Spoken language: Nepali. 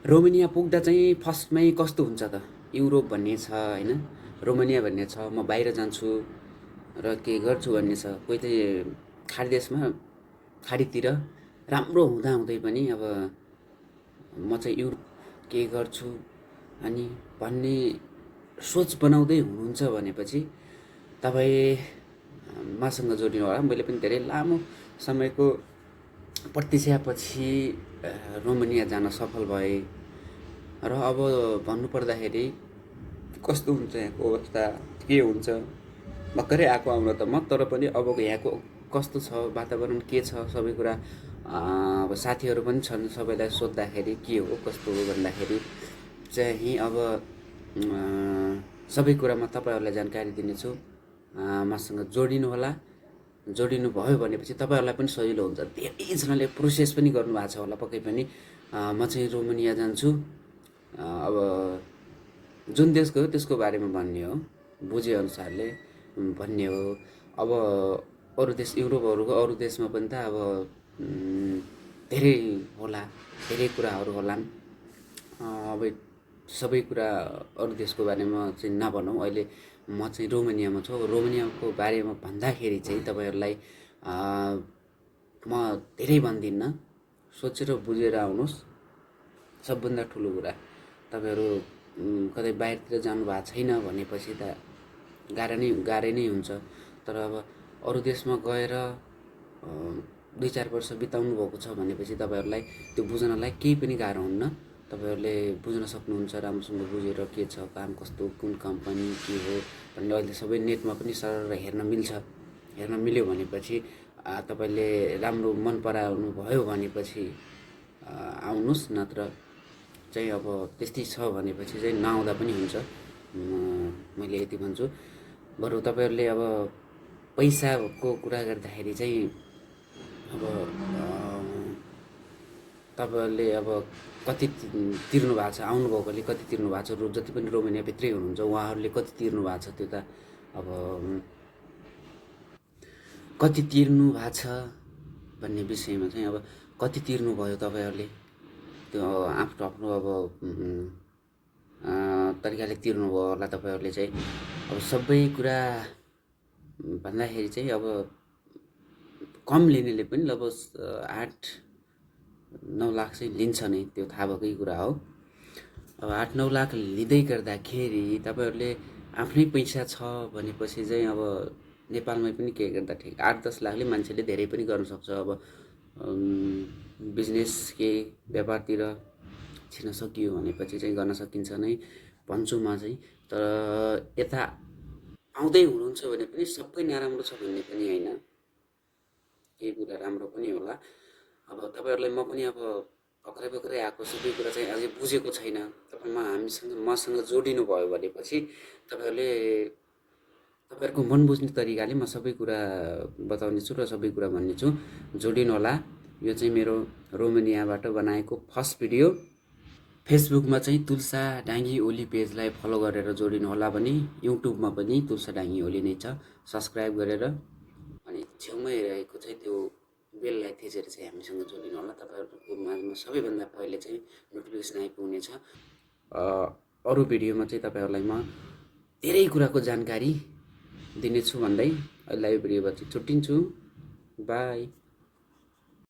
रोमानिया पुग्दा चाहिँ फर्स्टमै कस्तो हुन्छ त, युरोप भन्ने छ होइन, रोमानिया भन्ने छ, म बाहिर जान्छु र के गर्छु भन्ने छ। कोही चाहिँ खाडी देशमा खाडीतिर राम्रो हुँदाहुँदै पनि अब म चाहिँ युरोप के गर्छु अनि भन्ने सोच बनाउँदै हुनुहुन्छ भनेपछि तपाईँ मसँग जोडिनु होला। मैले पनि धेरै लामो समयको प्रतीक्षापछि रोमानिया जान सफल भएँ र अब भन्नुपर्दाखेरि कस्तो हुन्छ यहाँको अवस्था, के हुन्छ, भर्खरै आएको आउन त म, तर पनि अबको यहाँको कस्तो छ, वातावरण के छ, सबै कुरा अब साथीहरू पनि छन्, सबैलाई सोद्धाखेरि के हो कस्तो हो भन्दाखेरि चाहिँ अब सबै कुरामा तपाईँहरूलाई जानकारी दिनेछु। मसँग जोडिनु होला। जोडिनु भयो भनेपछि तपाईँहरूलाई पनि सजिलो हुन्छ। धेरैजनाले प्रोसेस पनि गर्नुभएको छ होला पक्कै पनि। म चाहिँ रोमानिया जान्छु, अब जुन देश गयो त्यसको बारेमा भन्ने हो, बुझेअनुसारले भन्ने हो। अब अरू देश, युरोपहरूको अरू देशमा पनि त अब धेरै होला, धेरै कुराहरू होलान्। अब सबै कुरा अरू देशको बारेमा चाहिँ नभनौँ। अहिले म चाहिँ रोमानियामा छु। रोमानियाको बारेमा भन्दाखेरि चाहिँ तपाईँहरूलाई म धेरै भन्दिनँ, सोचेर बुझेर आउनुहोस्। सबभन्दा ठुलो कुरा, तपाईँहरू कतै बाहिरतिर जानुभएको छैन भनेपछि त गाह्रै नै हुन्छ। तर अब अरू देशमा गएर 2-4 वर्ष बिताउनु भएको छ भनेपछि तपाईँहरूलाई त्यो बुझ्नलाई केही पनि गाह्रो हुन्न। तपाईँहरूले बुझ्न सक्नुहुन्छ, राम्रोसँग बुझेर के छ, काम कस्तो, कुन कम्पनी के हो भन्ने अहिले सबै नेटमा पनि सरर हेर्न मिल्छ। हेर्न मिल्यो भनेपछि तपाईँले राम्रो मन पराउनु भयो भनेपछि आउनुहोस्, नत्र चाहिँ अब त्यस्तै छ भनेपछि चाहिँ नआउँदा पनि हुन्छ। मैले यति भन्छु। बरु तपाईँहरूले अब पैसाको कुरा गर्दाखेरि चाहिँ अब तपाईँहरूले अब कति तिर्नु भएको छ, आउनुभएकोले कति तिर्नु भएको छ, जति पनि रोमानियाभित्रै हुनुहुन्छ उहाँहरूले कति तिर्नु भएको छ, त्यो त अब कति तिर्नु भएको छ भन्ने विषयमा चाहिँ अब कति तिर्नुभयो तपाईँहरूले, त्यो आफ्नो आफ्नो अब तरिकाले तिर्नुभयो होला तपाईँहरूले चाहिँ। अब सबै कुरा भन्दाखेरि चाहिँ अब कम लिनेले पनि लगभग 8-9 लाख चाहिँ लिन्छ नै, त्यो थाहा भएकै कुरा हो। अब 8-9 लाख लिँदै गर्दाखेरि तपाईँहरूले आफ्नै पैसा छ भनेपछि चाहिँ अब नेपालमै पनि के गर्दा ठिक 8-10 लाखले मान्छेले धेरै पनि गर्न सक्छ। अब बिजनेस के व्यापारतिर छिर्न सकियो भनेपछि चाहिँ गर्न सकिन्छ नै भन्छु म चाहिँ। तर यता आउँदै हुनुहुन्छ भने पनि सबै नराम्रो छ भन्ने पनि होइन, केही कुरा राम्रो पनि होला। अब तपाईँहरूलाई म पनि अब भर्खरै आएको सबै कुरा चाहिँ अझै बुझेको छैन। तपाईँ मसँग जोडिनु भयो भनेपछि तपाईँहरूको मन बुझ्ने तरिकाले म सबै कुरा बताउने छु र सबै कुरा भन्ने छु। जोडिनु होला। यो चाहिँ मेरो रोमानियाबाट बनाएको फर्स्ट भिडियो। फेसबुकमा चाहिँ तुलसा डाङ्गी ओली पेजलाई फलो गरेर जोडिनु होला भने युट्युबमा पनि तुलसा डाङ्गी ओली नै छ, सब्सक्राइब गरेर अनि छेउमै रहेको चाहिँ त्यो बेललाई थिचेर चाहिँ हामीसँग जोडिनु होला। तपाईँहरूको माझमा सबैभन्दा पहिले चाहिँ नोटिफिकेसन आइपुग्नेछ। अरू भिडियोमा चाहिँ तपाईँहरूलाई म धेरै कुराको जानकारी दिनेछु भन्दै अहिले भिडियोबाट छुट्टिन्छु। बाई।